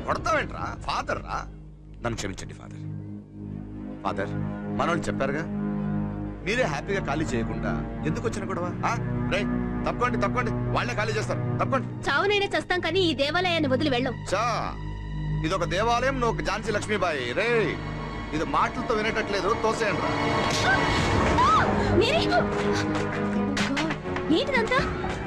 కొడతావేంట్రా? Father రా. నన్ను క్షమించండి ఫాదర్. ఫాదర్ మనోళ్ళు చెప్పారుగా, మీరే హ్యాపీగా ఖాళీ చేయకుండా ఎందుకు వచ్చిన గొడవ? తప్పకోండి తప్పకోండి, వాళ్ళే ఖాళీ చేస్తారు. తప్పకోండి. చావునైనా చేస్తాం కానీ ఈ దేవాలయాన్ని వదిలి వెళ్ళం. చా ఇదొక దేవాలయం, నువ్వు ఒక ఝాన్సీ లక్ష్మీబాయి. రే ఇది మాటలతో వినేటట్లేదు, తోసేయండి రా. ఏంటిదంతా?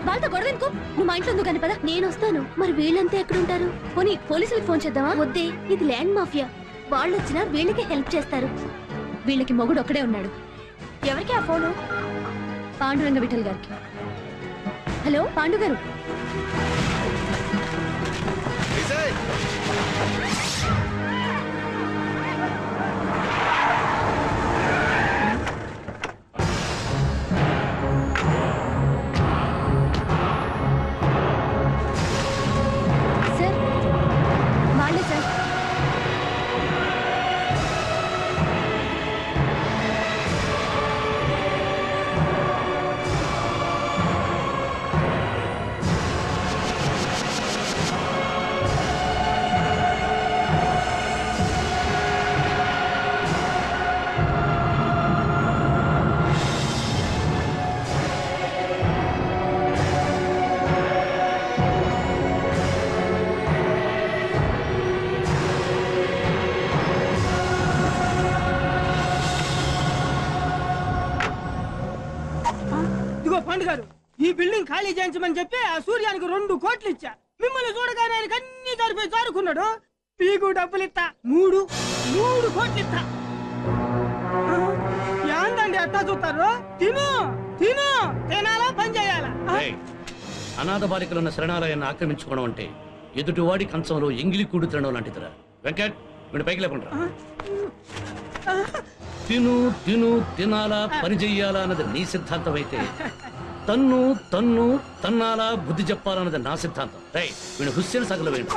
వాళ్ళతో గొడవ ఎందుకు? నువ్వు మా ఇంట్లో ఎందుకు కానీ పదా, నేను వస్తాను. మరి వీళ్ళంతా ఎక్కడుంటారు? పోనీ పోలీసులకు ఫోన్ చేద్దామా? వద్దే, ఇది ల్యాండ్ మాఫియా. వాళ్ళు వచ్చినా వీళ్ళకి హెల్ప్ చేస్తారు. వీళ్ళకి మొగుడు ఒక్కడే ఉన్నాడు. ఎవరికి ఆ ఫోను? పాండురంగ విఠల్ గారికి. హలో పాండు గారు. సార్ వాళ్ళే సార్. గారు ఈ బిల్డింగ్ ఖాళీ చేయించమని చెప్పి ఆ సూర్యానికి 2 కోట్లు ఇచ్చా. మిమ్మల్ని చూడగానే ఆయనకి అన్ని జరిపి జారుకున్నాడు. మీకు డబ్బులు ఇస్తా, 3 కోట్లు ఇస్తా. ఏందండి అట్టా చూస్తారు? తిను తిను, తినాలా పని చేయాలా? అనాథ బాలికలున్న శరణాలయాన్ని ఆక్రమించుకోవడం అంటే ఎదుటివాడి కంచంలో ఎంగిలి కూడు తినడం లాంటిదిరా. వెంకట్ వీడి పైకి లేకుండా. తిను తిను తినాలా పని చెయ్యాలా అన్నది నీ సిద్ధాంతం అయితే, తన్ను తన్ను తన్నాలా బుద్ధి చెప్పాలన్నది నా సిద్ధాంతం. రై వీడు హుస్సేన్ సగల వేయండి.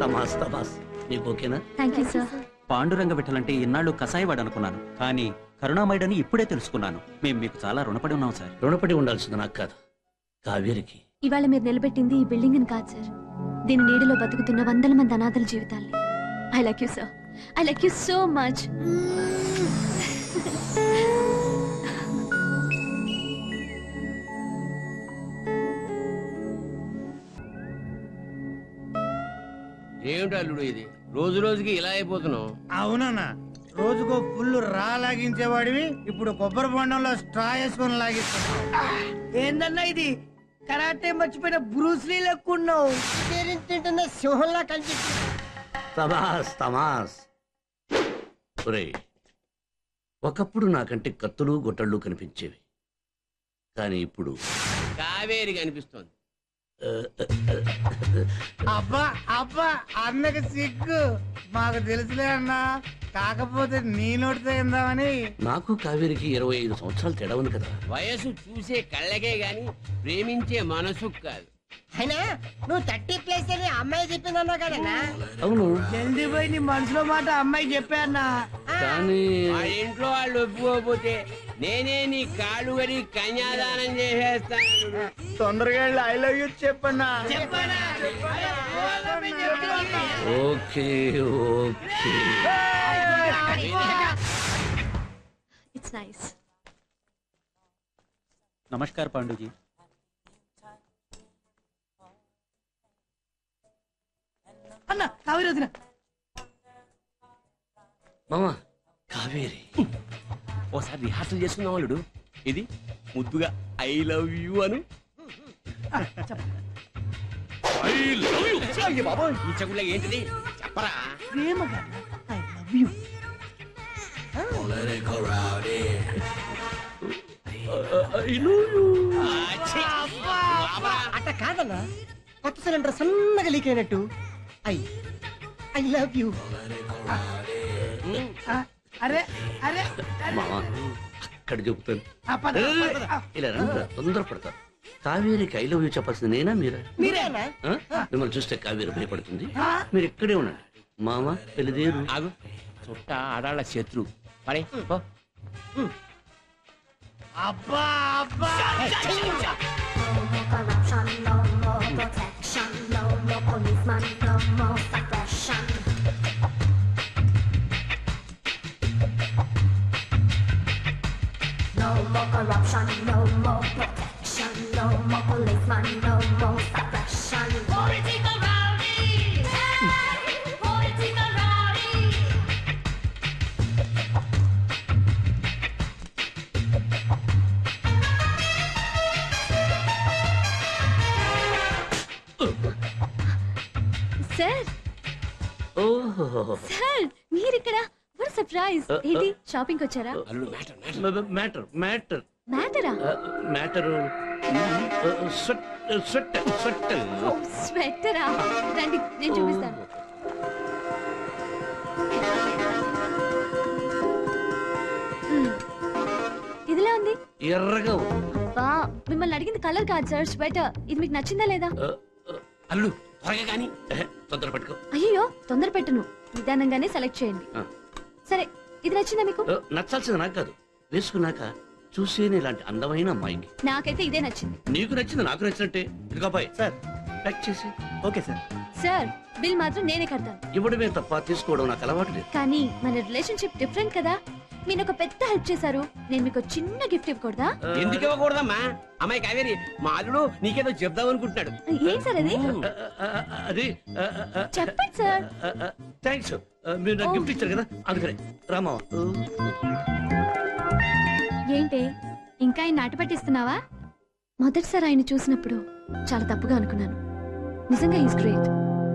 తమాస్ తమాస్, నీకు ఓకేనా? Thank you sir. పాండురంగ విఠలంటే ఇన్నాళ్ళు కసాయివాడు అనుకున్నాను, కానీ కరుణామయుడని ఇప్పుడే తెలుసుకున్నాను. మేము మీకు చాలా రుణపడి ఉన్నాం సార్. రుణపడి ఉండాల్సింది నాకు కాదు, కావేరికి. ఇవాళ మీరు నిలబెట్టింది ఈ బిల్డింగ్ కాదు సార్, దీని నీడలో బతుకుతున్న 100 మంది అనాథల జీవితాల్ని. I like you sir, I like you so much. ఏమిటి అల్లుడు ఇది, రోజు రోజుకి ఇలా అయిపోతున్నావు? అవునన్నా, రోజుకో ఫుల్ రా లాగించేవాడివి, ఇప్పుడు కొబ్బరి బొండంలో స్ట్రా వేసుకొని లాగిస్తున్నావు. ఏందన్నా ఇది? కరాటే మర్చిపోయిన బ్రూస్లీ లెక్కున్నావు. తింటున్న సింహంలా కనిపిస్తుంది. తమాస్ తమాస్. ఒకప్పుడు నాకంటే కత్తులు గొట్టళ్ళు కనిపించేవి, కానీ ఇప్పుడు కావేరి కనిపిస్తోంది. అబ్బా అబ్బా, అన్నకి సిగ్గు. మాకు తెలుసులే అన్నా, కాకపోతే నీ నోటితో ఏందామని. నాకు కావేరికి 25 సంవత్సరాలు తేడా ఉంది కదా. వయసు చూసే కళ్ళకే గాని ప్రేమించే మనసు కాదు. అయినా నువ్వు 30+ అని అమ్మాయి చెప్పిందన్నా కదన్నా? అవును, జల్దీ పోయి నీ మనసులో మాట అమ్మాయి చెప్పాన్నా. కానీ ఆ ఇంట్లో వాళ్ళు ఒప్పుకోకపోతే నేనే నీ కాళ్ళు గడి కన్యాదానం చేసేస్తాను. తొందరగా ఐ లవ్ యూ చెప్పన్నా. Okay okay. It's nice. నమస్కార్ పాండుజీ. అన్న కావేరి వదిన. మామా కావేరి, ఓసారి రిహార్సల్ చేసుకుందాం అల్లుడు. ఇది ముద్దుగా ఐ లవ్ యూ అను. బాబు ఈ చెగుళ్ళ ఏంటిది చెప్పరా? ప్రేమగా ఐ లవ్ యూ. అట్ట కాదన్నా, కొత్త సిలిండర్ సన్నగా లీక్ అయినట్టు ఐ లవ్ యూ. అరే అరే మామా అక్కడ చెబుతాను. ఇలా రండి, తొందరపడతారు. కావేరికి ఐ లవ్ యూ చెప్పాల్సింది నేనా మీరా? మీరేనా? మిమ్మల్ని చూస్తే కావేరి భయపడుతుంది, మీరు ఇక్కడే ఉండండి. మామ పెళ్లిదేరు. ఆగు, చుట్ట ఆడాళ్ళ శత్రు పడే పో. అబ్బా అబ్బా corruption, no more protection, no more policeman, no more suppression. No more corruption, no more protection, no more policeman, no more suppression. Political rowdy, hey, political rowdy. Sir ఓహో సార్ మీరిక్కడ వాట్ సర్ప్రైజ్. ఏంటి shopping వచ్చారా? అల్లుడు matter matter matter మ్యాటరా? Matter sweater. స్వెటరా? రండి నేను చూపిస్తాను. ఇదిలా ఉంది. ఎర్రగా బా మిమ్మల్ని అడిగింది కలర్ కాదు సార్, స్వెటర్. ఇది మీకు నచ్చిందా లేదా? అల్లుడు త్వరగా కానీ. తొందర పట్టుకో. అయ్యో తొందర పెట్టను, నిదానంగానే సెలెక్ట్ చేయండి. సరే ఇది నచ్చిందా మీకు? నచ్చాల్సింది నాకు కాదు, వేసుకున్నాక చూసేనే ఇలాంటి అందమైన అమ్మాయికి. నాకైతే ఇదే నచ్చింది. నీకు నచ్చింది నాకు నచ్చినట్టే. ఇదిగో అబ్బాయి సార్. ప్యాక్ చేసి. Okay sir. సార్ బిల్ మాత్రం నేనే కడతాను. ఇవ్వడమే తప్ప తీసుకోవడం నాకు అలవాటు లేదు. కానీ మన రిలేషన్షిప్ డిఫరెంట్ కదా. మీరు ఒక పెద్ద హెల్ప్ చేశారు, నేను మీకు చిన్న గిఫ్ట్ ఇవ్వకూడదా? ఎందుకు ఇవ్వకూడదమ్మా? అమ్మాయి కావేరి, మా అల్లుడు నీకేదో చెప్దాం అనుకుంటున్నాడు. ఏం సార్ అది? అది చెప్పండి సార్. థ్యాంక్స్. మీరు నాకు గిఫ్ట్ ఇచ్చారు కదా అందుకనే. రామా ఏంటి ఇంకా ఆయన నాట పట్టిస్తున్నావా? మొదటిసారి ఆయన చూసినప్పుడు చాలా తప్పుగా అనుకున్నాను. నిజంగా is great.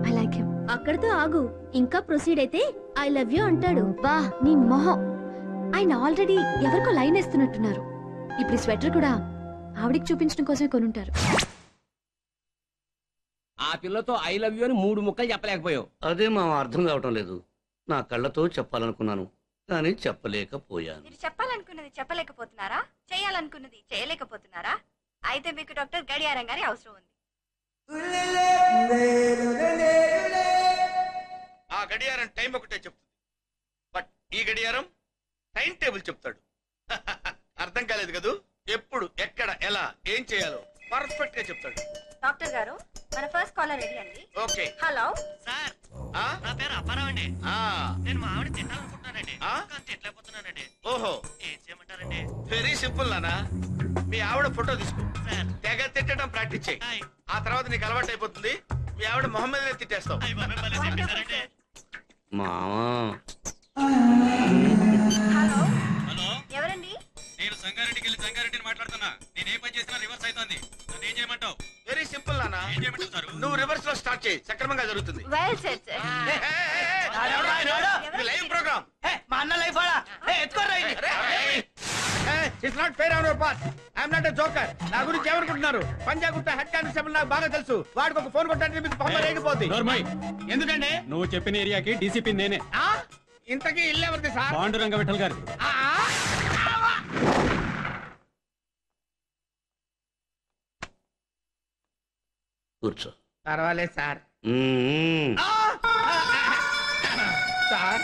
I like him. అక్కడితో ఆగు, ఇంకా ప్రొసీడ్ అయితే ఐ లవ్ యూ అంటాడు. వా నీ మొహం. ఆయన ఆల్రెడీ ఎవరికో లైన్ వేస్తున్నట్టున్నారు. ఇప్పుడు స్వెటర్ కూడా ఆవిడికి చూపించడం కోసమే కొనుంటారు. ఆ పిల్లతో ఐ లవ్ యూ అని 3 ముక్కలు చెప్పలేకపోయావు. అదే మా అర్థం కావటం లేదు. నా కళ్ళతో చెప్పాలనుకున్నాను కానీ చెప్పలేకపోయాను. మీరు చెప్పాలనుకున్నది చెప్పలేకపోతున్నారా? చేయాలనుకున్నది చేయలేకపోతున్నారా? అయితే మీకు డాక్టర్ గడియారం గారి అవసరం ఉంది. ఆ గడియారం టైం ఒకటే చెప్తుంది, బట్ ఈ గడియారం టైం టేబుల్ చెప్తాడు. అర్థం కాలేదు కదూ? ఎప్పుడు ఎక్కడ ఎలా ఏం చేయాలో పర్ఫెక్ట్ గా చెప్తాడు. డాక్టర్ గారు మన ఫస్ట్ కాలర్ రెడీ అండి. ఓకే. హలో సార్, ఆ? నా పేరు అప్పారావు అండి. ఆ. నేను మా ఆవిడ తినాలనుకుంటున్నానండి. ఆ? కానీ తినలేకపోతున్నానండి. ఓహో, ఏం చేయమంటారండి? వెరీ సింపుల్ నానా. మీ ఆవిడ ఫోటో తీసుకో, సార్, తెగ తిట్టడం ప్రాక్టీస్ చేయి. హాయ్. ఆ తర్వాత నీకు అలవాటు అయిపోతుంది. మీ ఆవిడ మొహం మీదనే తిట్టేస్తావు. అయ్య బాబోయ్, భలే చెప్పేశారండి. మామా హలో హలో, ఎవరండి? నేను సంగారెడ్డికి వెళ్ళి సంగారెడ్డిని మాట్లాడుతున్నా. నేను ఏ పని చేసినా రివర్స్ అవుతుంది. నన్ను ఏం చేయమంటావు? వెరీ సింపుల్ నానా. ఏం చేయమంటావు సార్? నువ్వు రివర్స్ లో స్టార్ట్ చేయి, సక్రమంగా జరుగుతుంది. Well set. Live program. మా అన్న లైఫ్ ఆడా ఎత్తుకోరా it's not fair on your part. I'm not a joker. నా గురించి ఏమనుకుంటున్నారు? పంజాగుట్ట హెడ్ కానిస్టేబుల్ నాకు బాగా తెలుసు. వాడికి ఒక ఫోన్ కొట్టడానికి మీకు పంప రేగిపోద్ది. ఎందుకండి? నువ్వు చెప్పిన ఏరియాకి డీసీపీ నేనే. ఆ? ఇంతకీ ఇల్లు ఎవరిది సార్? పాండురంగ విఠల్ గారు. ఆ? కూర్చో. పర్వాలేదు సార్. మ్మ్. సార్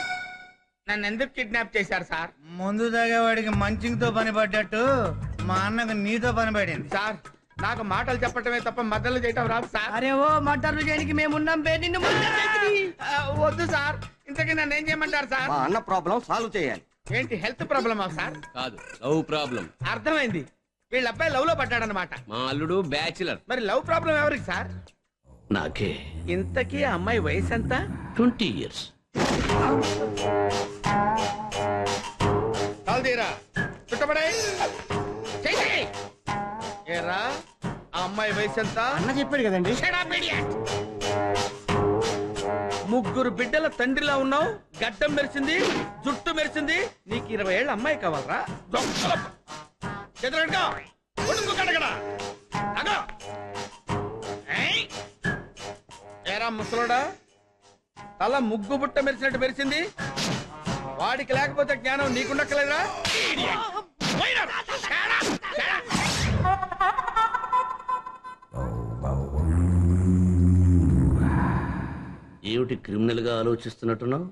నన్ను ఎందుకు కిడ్నాప్ చేశారు సార్? ముందు తాగేవాడికి మంచింగ్తో పని పడ్డట్టు మా అన్నకు నీతో పని పడింది. సార్ నాకు మాటలు చెప్పటమే తప్ప మద్దలు చేయటం రాదు సార్. అరే ఓ మటర్లు చేయడానికి మేమున్నాం బే నిన్ను వద్దు సార్. ఇంతకీ నన్ను ఏం చేయమంటారు సార్? మా అన్న ప్రాబ్లం సాల్వ్ చేయాలి. ఏంటి హెల్త్ ప్రాబ్లమా సార్? కాదు, లవ్ ప్రాబ్లం. అర్థమైంది. వీళ్ళ అబ్బాయి లవ్ లో పడ్డాడనమాట. మా అల్లుడు బ్యాచులర్. మరి లవ్ ప్రాబ్లం ఎవరికి సార్? నాకే. ఇంతకీ ఆ అమ్మాయి వయసు ఎంత? 20 years. కాల్దీరా చుట్టబడే ఏరా ఆ అమ్మాయి వయసు ఎంత? అన్న చెప్పాడు కదండి. Shut up, idiot! 3 బిడ్డల తండ్రిలా ఉన్నావు. గడ్డం మెరిసింది, జుట్టు మెరిసింది. నీకు 20 ఏళ్ళ అమ్మాయి కావాలరా? చేతులుగా ఏరా ముసలోడా, తల ముగ్గు బుట్ట మెరిసినట్టు మెరిసింది. వాడికి లేకపోతే జ్ఞానం నీకుండక్కలేదురా? ఏమిటి క్రిమినల్ గా ఆలోచిస్తున్నట్టున్నావు?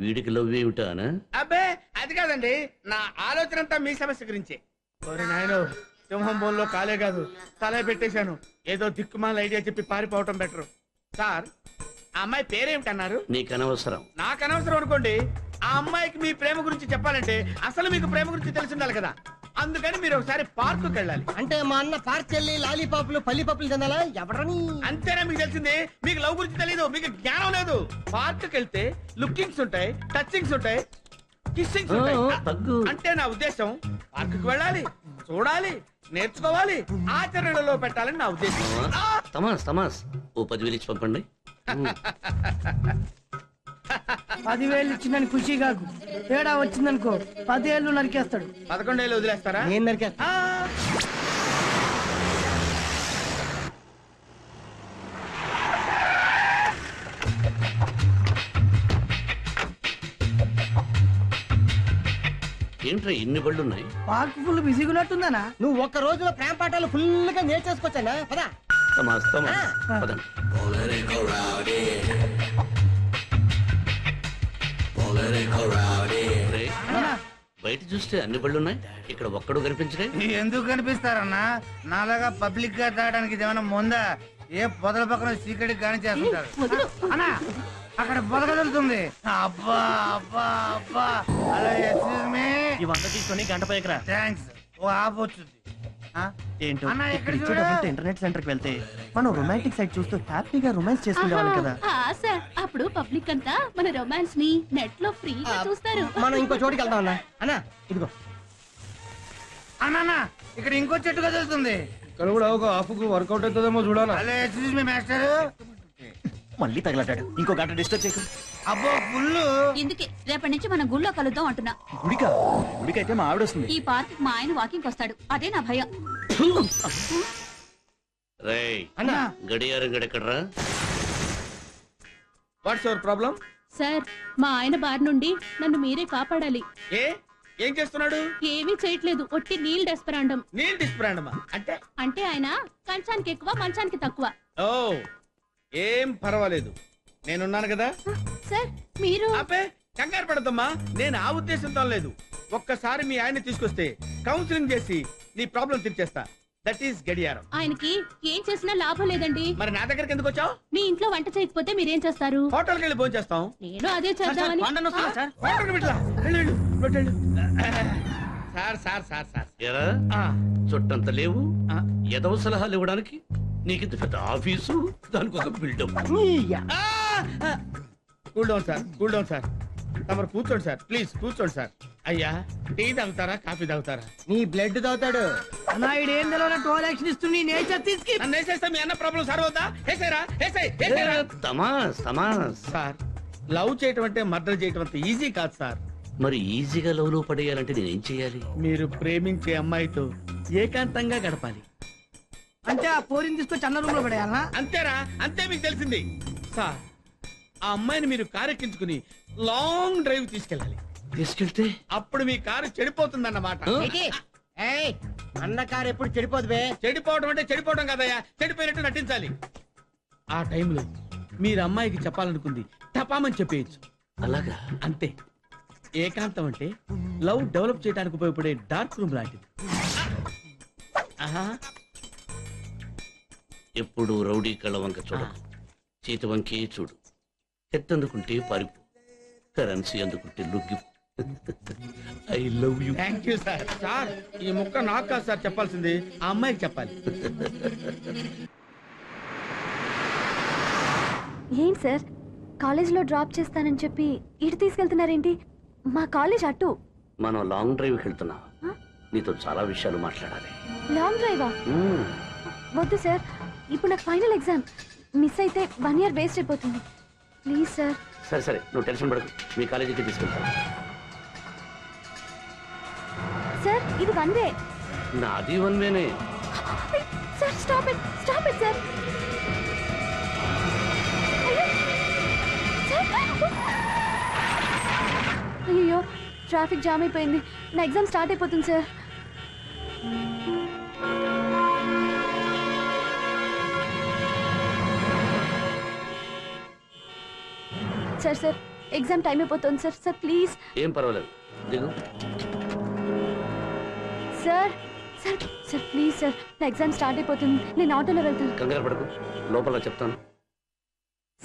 వీడికి లవ్ ఏమిటానా? అబ్బే అది కాదండి, నా ఆలోచన అంతా మీ సమస్య గురించి. నాయనో, సింహం బోన్లో కాలే కాదు తలే పెట్టేశాను. ఏదో దిక్కుమాల ఐడియా చెప్పి పారిపోవటం బెటర్. సార్, ఆ అమ్మాయి పేరేమిటన్నారు? నీకు అనవసరం. నాకు అనవసరం అనుకోండి. ఆ అమ్మాయికి మీ ప్రేమ గురించి చెప్పాలంటే అసలు మీకు ప్రేమ గురించి తెలిసి ఉండాలి కదా. అందుకని మీరు ఒకసారి పార్కు వెళ్ళాలి. అంటే మా అన్న పార్క్ వెళ్ళి లాలీపాపులు పల్లిపప్పులు తినాలా? ఎవరని? అంతేనా మీకు తెలిసింది? మీకు లవ్ గురించి తెలీదు, మీకు జ్ఞానం లేదు. పార్క్ వెళ్తే లుకింగ్స్ ఉంటాయి, టచింగ్స్ ఉంటాయి, కిస్సింగ్స్ ఉంటాయి. అంటే నా ఉద్దేశం పార్కు వెళ్ళాలి, చూడాలి, నేర్చుకోవాలి, ఆచరణలో పెట్టాలని నా ఉద్దేశం. తమాస్ ఓ 10,000 ఇచ్చి పంపండి. 10,000 ఇచ్చిందని ఖుషి కాకు. తేడా వచ్చిందనుకో 10 ఏళ్ళు నరికేస్తాడు. 11 ఏళ్ళు వదిలేస్తారా? నేను నరికేస్తా. ఏంట్రా ఇన్ని బళ్ళు ఉన్నాయి? పార్క్ ఫుల్ బిజీగా ఉన్నట్టుందనా? నువ్వు ఒక్క రోజులో ప్రేమ పాఠాలు ఫుల్ గా నేర్చేసుకోవచ్చా? పదా తమాస్ పదండి. బయట చూస్తే అన్ని బళ్ళు ఉన్నాయి, ఇక్కడ ఒక్కడు కనిపించడే. ఎందుకు కనిపిస్తారన్నా? నాలాగా పబ్లిక్ గా తాగడానికి ఏమైనా ముందా? ఏ పొదల పక్కన సీక్రెట్ గాని చేస్తుంటారు అన్నా. అక్కడ పొద కదులుతుంది. అబ్బా అబ్బా అబ్బా. Hello, excuse me. ఈ 100 తీసుకొని గంట పైకి. థ్యాంక్స్. ఓ ఆప్ వచ్చింది. ఏంటో అన్నా, ఎక్కడ ఇంటర్నెట్ సెంటర్ కి వెళ్తే మనం రొమాంటిక్ సైడ్ చూస్తూ హ్యాపీగా రొమాన్స్ చేసుకునేవాళ్ళం కదా. సార్, అప్పుడు పబ్లిక్ అంతా మన రొమాన్స్ ని నెట్ లో ఫ్రీగా చూస్తారు. మనం ఇంకో చోటుకి వెళ్దాం అన్నా. అన్నా ఇదిగో అన్నా, ఇక్కడ ఇంకో చెట్టు కదులుతుంది. ఇక్కడ కూడా ఒక ఆఫ్కు వర్కౌట్ అవుతుందేమో చూడాలా. Hello, excuse me master. మళ్ళీ తగలటాడు. ఇంకో గంట డిస్టర్బ్ చేయకు. అబ్బో ఫుల్. ఇందుకే రేపటి నుంచి మనం గుళ్ళో కలుద్దాం అంటున్నా. గుడికైతే మా ఆవిడ వస్తుంది. ఈ పార్క్ మా ఆయన వాకింగ్ వస్తాడు, అదే నా భయం. రేయ్, గడియారం గడెక్కడరా? What's your problem? సార్, మా ఆయన బారి నుండి నన్ను మీరే కాపాడాలి. ఏం చేస్తున్నాడు? ఏమీ చేయట్లేదు, ఒట్టి నీల్ డెస్పరాండం. నీల్ డిస్ప్రాండమా అంటే ఆయన కంచానికి ఎక్కువ మంచానికి తక్కువ. ఓ, ఏం పర్వాలేదు, నేనున్నాను కదా. సార్, మీరు అబ్బే కంగారు పడద్దమ్మా, నేను ఆ ఉద్దేశంతో లేదు. ఒక్కసారి మీ ఆయన తీసుకొస్తే కౌన్సిలింగ్ చేసి నీ ప్రాబ్లం తీర్చేస్తా. దట్ ఈస్ గడియారం. ఆయనకి ఏం చేసినా లాభం లేదండి. మరి నా దగ్గరికి ఎందుకు వచ్చావు? మీ ఇంట్లో వంట చేయకపోతే మీరేం చేస్తారు? హోటల్కి వెళ్ళి భోజనం చేస్తాం. నేను అదే చేద్దామని. సార్ సార్ సార్ సార్ ఎరా చుట్టంత లేవు, ఎదవ సలహాలు ఇవ్వడానికి నీకు ఇంత పెద్ద ఆఫీసు, దానికి ఒక buildup. Cool down sir, cool down sir. తమరు కూర్చోండి సార్, ప్లీజ్ కూర్చోండి సార్. అయ్యా, టీ తాగుతారా, కాఫీ తాగుతారా? నీ బ్లడ్ తాగుతాడు. నాయుడు ఏం తెలియని టోల్ యాక్షన్ ఇస్తుంది. నేచర్ తీసుకు నన్ను వేసేస్తే మీ అన్న ప్రాబ్లం సార్ అవుతా. తమాస్ సార్, లవ్ చేయటం అంటే మర్డర్ చేయటం అంత ఈజీ కాదు సార్. మరి ఈజీగా లవ్ లో పడేయాలంటే నేనేం చెయ్యాలి? మీరు ప్రేమించే అమ్మాయితో ఏకాంతంగా గడపాలి. అంటే ఆ పోరిని తీసుకొచ్చి అన్న రూమ్ లో పడేయాలా? అంతేరా, అంతే మీకు తెలిసింది సార్. ఆ అమ్మాయిని మీరు కారు ఎక్కించుకుని లాంగ్ డ్రైవ్ తీసుకెళ్ళాలి. తీసుకెళ్తే అప్పుడు మీ కారు చెడిపోతుందన్నమాట. అన్న కారు ఎప్పుడు చెడిపోదు. చెడిపోవడం అంటే చెడిపోవడం కదయ్యా, చెడిపోయినట్టు నటించాలి. ఆ టైంలో మీరు అమ్మాయికి చెప్పాలనుకుంది టపామని చెప్పేయచ్చు. అలాగా? అంతే. ఏకాంతం అంటే లవ్ డెవలప్ చేయడానికి ఉపయోగపడే డార్క్ రూమ్ లాంటిది. ఎప్పుడు రౌడీ కళ్ళ వంక చూడకు, చేతి వంకే చూడు. ఎత్తందుకుంటే పారిపో, కరెన్సీ అందుకుంటే లొగ్గి. I love you. Thank you sir. Sir, ఈ ముక్క నాకు కాదు సార్ చెప్పాల్సింది, ఆ అమ్మాయికి చెప్పాలి. ఏంటి సార్, కాలేజీలో డ్రాప్ చేస్తానని చెప్పి ఇటు తీసుకెళ్తున్నారేంటి? మా కాలేజ్ అటు. మనం లాంగ్ డ్రైవ్కి వెళ్తున్నాం, నీతో చాలా విషయాలు మాట్లాడాలి. లాంగ్ డ్రైవా? వద్దు సార్, ఇప్పుడు నాకు ఫైనల్ ఎగ్జామ్. మిస్ అయితే 1 year వేస్ట్ అయిపోతుంది. Please sir. సరే సరే, నువ్వు టెన్షన్ పడకు, మీ కాలేజీకి తీసుకెళ్తాను. సార్, ఇది 1 way. నాది 1 wayనే. Sir, stop it sir. అయ్యో, ట్రాఫిక్ జామ్ అయిపోయింది. నా ఎగ్జామ్ స్టార్ట్ అయిపోతుంది sir. Sir sir exam time అయిపోతుంది సార్. Sir please. ఏం పర్వాలేదు, దిగు. Sir sir sir please sir, నా ఎగ్జామ్ స్టార్ట్ అయిపోతుంది, నేను ఆటోలో వెళ్తాను. కంగారు పడకు, లోపల చెప్తాను.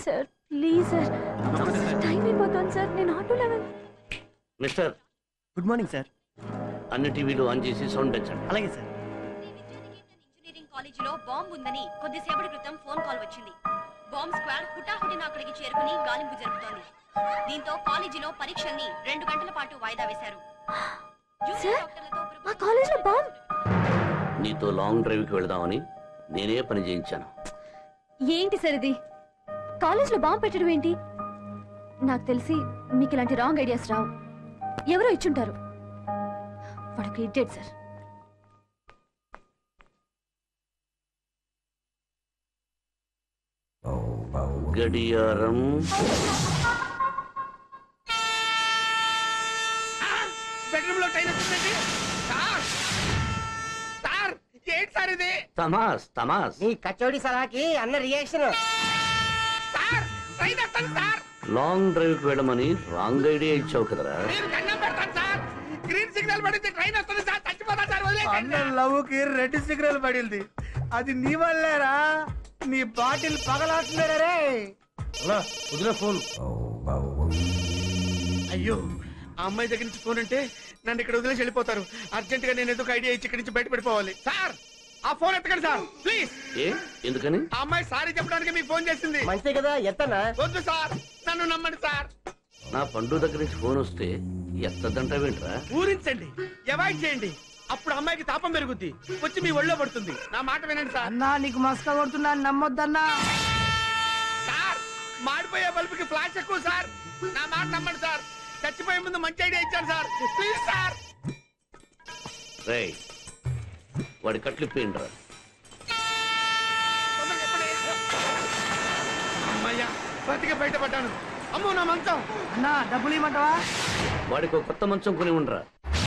సార్ ప్లీజ్ సార్, టైం అయిపోతుంది సార్, నేను ఆటోలో వెళ్తాను. Mister, good morning sir. అన్ని టీవీలు ఆన్ చేసి సౌండ్ పెంచండి. అలాగే సార్. ఇంజనీరింగ్ కాలేజీలో బాంబు ఉందని కొద్దిసేపటి క్రితం ఫోన్ కాల్ వచ్చింది. బాంబ్ స్క్వాడ్ హుటాహుటిన అక్కడికి చేరుకుని గాలింపు జరుపుతోంది. దీంతో కాలేజీలో పరీక్షల్ని 2 గంటల పాటు వాయిదా వేశారు. సార్ మా కాలేజీలో బాంబ్. నీతో లాంగ్ డ్రైవ్ కి వెళదామని నేనే పని చేయించాను. ఏంటి సార్ ఇది? కాలేజీలో బాంబు పెట్టడం ఏంటి? నాకు తెలిసి మీకు ఇలాంటి రాంగ్ ఐడియాస్ రావు. ఎవరో ఇచ్చుంటారు. వాడికి ఇడ్డేట్ సార్. గడియారం బెడ్రూమ్ లో టైం వస్తుందండి. సార్ సార్ ఏంటి సార్ ఇది? తమాస్ తమాస్. నీ కచోడి సలాకి అన్న రియాక్షన్. సార్ ట్రైన్ వస్తాను సార్. లాంగ్ డ్రైవ్ కి వెళ్ళమని రాంగ్ ఐడియా ఇచ్చావు కదరా. నేను దండం పెడతాను సార్. గ్రీన్ సిగ్నల్ పడింది, ట్రైన్ వస్తుంది సార్. చచ్చిపోతా సార్, వదిలేయండి. అన్న లవ్ కి రెడ్ సిగ్నల్ పడింది. అది నీ వల్లేరా. నీ బాటిల్ పగలాడుతున్నారా రే. వదిలే ఫోన్. అయ్యో, ఆ అమ్మాయి దగ్గర నుంచి ఫోన్ అంటే నన్ను ఇక్కడ వదిలేసి వెళ్ళిపోతారు. అర్జెంట్ గా నేను ఏదో ఒక ఐడియా ఇచ్చి ఇక్కడి నుంచి బయట పడిపోవాలి. సార్ ఆ ఫోన్ ఎత్తకండి సార్ ప్లీజ్. ఏ ఎందుకని? ఆ అమ్మాయి సారీ చెప్పడానికి మీకు ఫోన్ చేసింది. మంచిదే కదా, ఎత్తనా? వద్దు సార్, నన్ను నమ్మండి సార్. నా పండు దగ్గర నుంచి ఫోన్ వస్తే ఎత్తదంటావేంట్రా? ఊరించండి, అవాయిడ్ చేయండి. అప్పుడు అమ్మాయికి తాపం పెరుగుద్ది, వచ్చి మీ ఒళ్ళో పడుతుంది. నా మాట వినండి సార్. అన్నా నీకు మస్క కొడుతున్నా, నమ్మొద్దన్నా. సార్ మాడిపోయే బల్బుకి ఫ్లాష్ ఎక్కువ సార్. నా మాట నమ్మండి సార్. చచ్చిపోయే ముందు మంచి ఐడియా ఇచ్చాను సార్, ప్లీజ్ సార్. రేయ్, వాడి కట్లిప్పేయండిరా. అమ్మయ్యా, బతికే బయటపడ్డాను. అమ్మో నా మంచం. అన్నా డబ్బులు ఇవ్వమంటావా? వాడికి ఒక కొత్త మంచం కొని ఉండరా.